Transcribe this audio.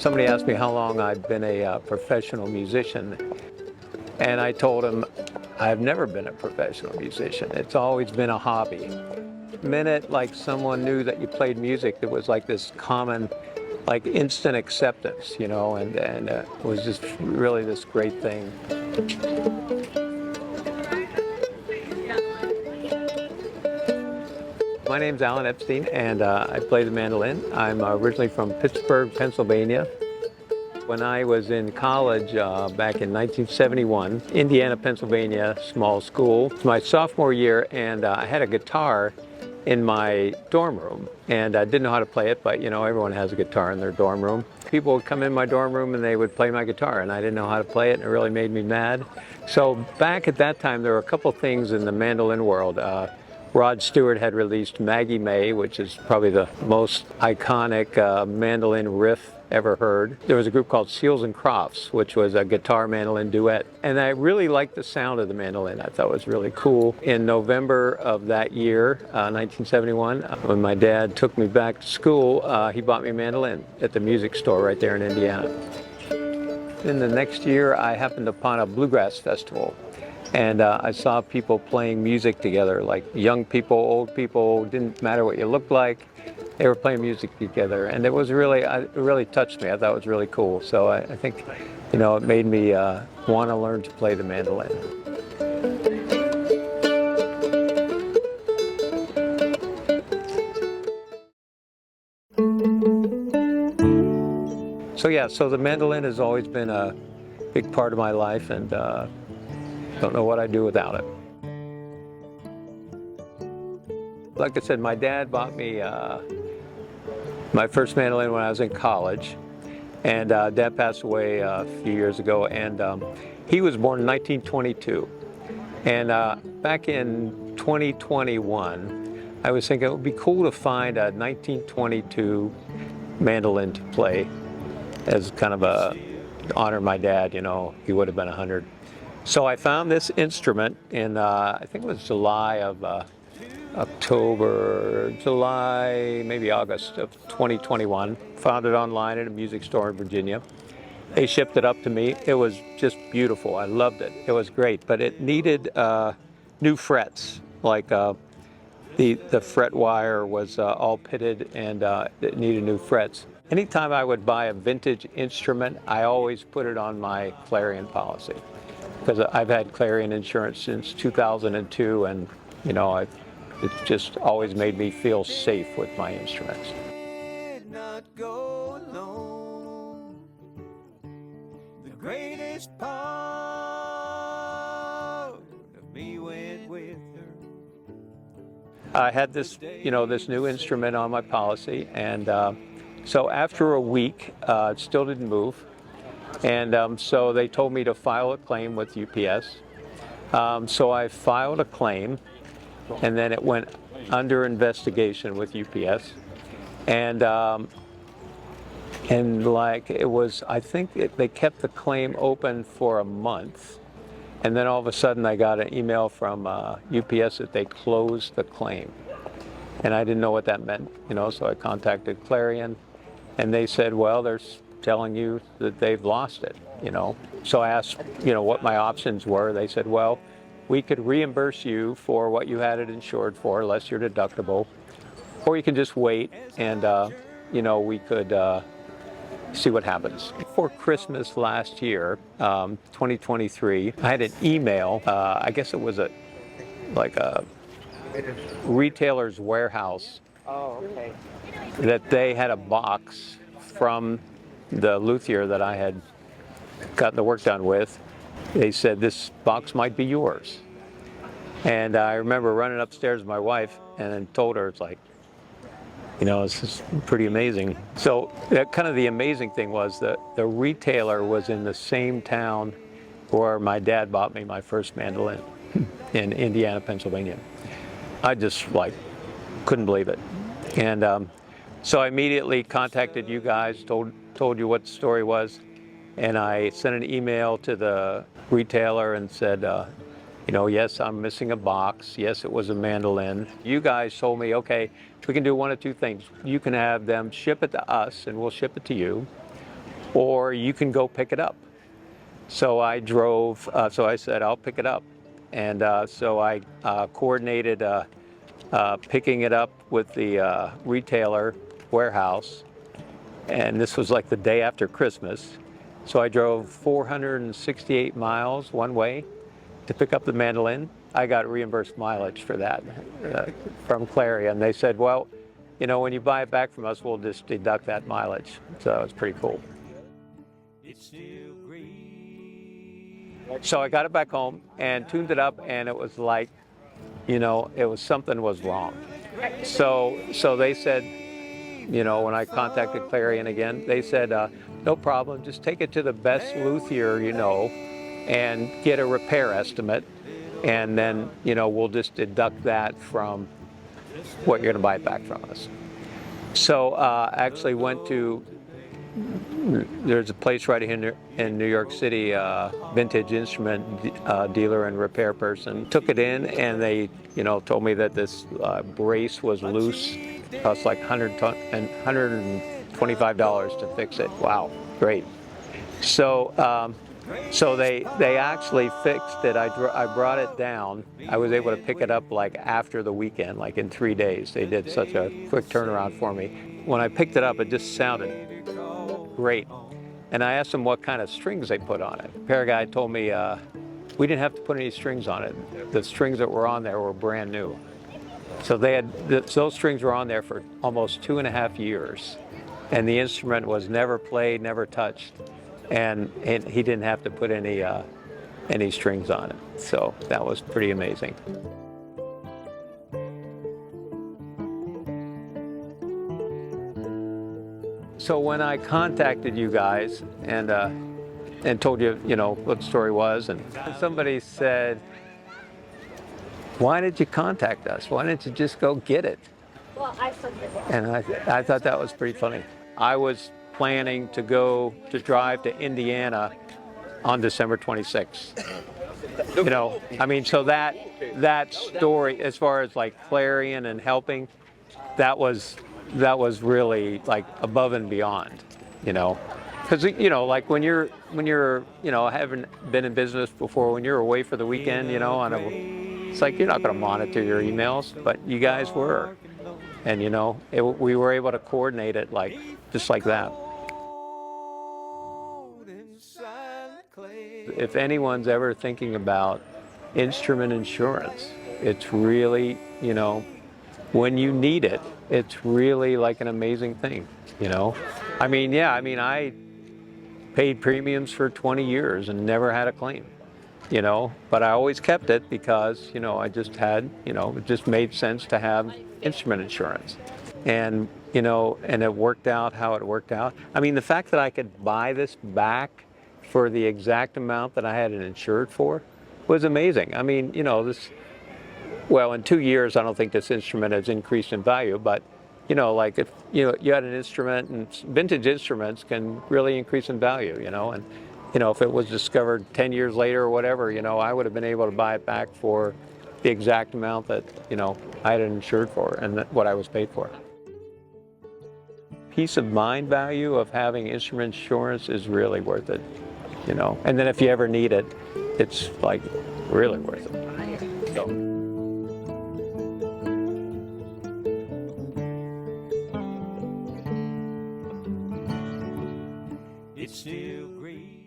Somebody asked me how long I've been a professional musician, and I told them I've never been a professional musician. It's always been a hobby. The minute like someone knew that you played music, there was like this common, like instant acceptance, you know, and it was just really this great thing. My name's Alan Epstein, and I play the mandolin. I'm originally from Pittsburgh, Pennsylvania. When I was in college back in 1971, Indiana, Pennsylvania, small school, it's my sophomore year, and I had a guitar in my dorm room, and I didn't know how to play it, but you know, everyone has a guitar in their dorm room. People would come in my dorm room and they would play my guitar, and I didn't know how to play it, and it really made me mad. So back at that time, there were a couple things in the mandolin world. Rod Stewart had released Maggie May, which is probably the most iconic mandolin riff ever heard. There was a group called Seals and Crofts, which was a guitar mandolin duet. And I really liked the sound of the mandolin. I thought it was really cool. In November of that year, 1971, when my dad took me back to school, he bought me a mandolin at the music store right there in Indiana. In the next year, I happened upon a Bluegrass festival. And I saw people playing music together, like young people, old people, didn't matter what you looked like. They were playing music together, and it was really, it really touched me. I thought it was really cool. So I think, you know, it made me want to learn to play the mandolin. So yeah, so the mandolin has always been a big part of my life, and don't know what I'd do without it. Like I said, my dad bought me my first mandolin when I was in college, and Dad passed away a few years ago, and he was born in 1922. And back in 2021, I was thinking it would be cool to find a 1922 mandolin to play as kind of a to honor my dad. You know, he would have been 100. So I found this instrument in, I think it was July, maybe August of 2021. Found it online at a music store in Virginia. They shipped it up to me. It was just beautiful. I loved it. It was great, but it needed new frets. Like the fret wire was all pitted, and it needed new frets. Anytime I would buy a vintage instrument, I always put it on my Clarion policy, because I've had Clarion insurance since 2002, and you know, it's just always made me feel safe with my instruments. Did not go alone. The greatest part of me went with her. I had this, you know, this new instrument on my policy, and so after a week, it still didn't move. And so they told me to file a claim with UPS. So I filed a claim, and then it went under investigation with UPS. And like it was, I think they kept the claim open for a month. And then all of a sudden I got an email from UPS that they closed the claim. And I didn't know what that meant, you know, so I contacted Clarion, and they said, well, they're telling you that they've lost it, you know. So I asked, you know, what my options were. They said, well, we could reimburse you for what you had it insured for, less your deductible, or you can just wait and, you know, we could see what happens. For Christmas last year, 2023, I had an email, I guess it was like a retailer's warehouse. Oh, okay. That they had a box from the luthier that I had gotten the work done with. They said, this box might be yours. And I remember running upstairs with my wife and then told her, it's like, you know, this is pretty amazing. So that kind of the amazing thing was that the retailer was in the same town where my dad bought me my first mandolin in Indiana, Pennsylvania. I just like couldn't believe it. And so I immediately contacted you guys, told you what the story was, and I sent an email to the retailer and said, you know, yes, I'm missing a box. Yes, it was a mandolin. You guys told me, okay, we can do one of two things. You can have them ship it to us and we'll ship it to you, or you can go pick it up. So I drove, so I said, I'll pick it up. And so I coordinated picking it up with the retailer warehouse. And this was like the day after Christmas. So I drove 468 miles one way to pick up the mandolin. I got reimbursed mileage for that from Clarion. They said, well, you know, when you buy it back from us, we'll just deduct that mileage. So it's pretty cool. So I got it back home and tuned it up, and it was like, you know, it was something was wrong. So they said, you know, when I contacted Clarion again, they said, no problem, just take it to the best luthier you know and get a repair estimate, and then, you know, we'll just deduct that from what you're going to buy it back from us. So I actually went to, there's a place right here in New York City, vintage instrument dealer and repair person. Took it in, and they, you know, told me that this brace was loose. It cost like $125 to fix it. Wow, great. So they actually fixed it. I brought it down. I was able to pick it up like after the weekend, like in 3 days. They did such a quick turnaround for me. When I picked it up, it just sounded great. And I asked them what kind of strings they put on it. The repair guy told me we didn't have to put any strings on it. The strings that were on there were brand new. So they had those strings were on there for almost 2.5 years, and the instrument was never played, never touched, and he didn't have to put any strings on it. So that was pretty amazing. So when I contacted you guys and told you, you know, what the story was, and somebody said, why did you contact us? Why didn't you just go get it? Well, I flipped it. And I thought that was pretty funny. I was planning to drive to Indiana on December 26th. You know, I mean, so that story, as far as like Clarion and helping, that was really like above and beyond, you know. Because, you know, like when you're, you know, haven't been in business before, when you're away for the weekend, you know, it's like you're not going to monitor your emails, but you guys were. And, you know, we were able to coordinate it like, just like that. If anyone's ever thinking about instrument insurance, it's really, you know, when you need it, it's really like an amazing thing, you know. I mean, yeah, I mean, I paid premiums for 20 years and never had a claim, you know, but I always kept it because, you know, I just had, you know, it just made sense to have instrument insurance. And, you know, and it worked out how it worked out. I mean, the fact that I could buy this back for the exact amount that I had it insured for was amazing. I mean, you know, well, in 2 years, I don't think this instrument has increased in value, but, you know, like if you had an instrument, and vintage instruments can really increase in value, you know, and, you know, if it was discovered 10 years later or whatever, you know, I would have been able to buy it back for the exact amount that, you know, I had it insured for and what I was paid for. Peace of mind value of having instrument insurance is really worth it, you know, and then if you ever need it, it's like really worth it. So. It's still great.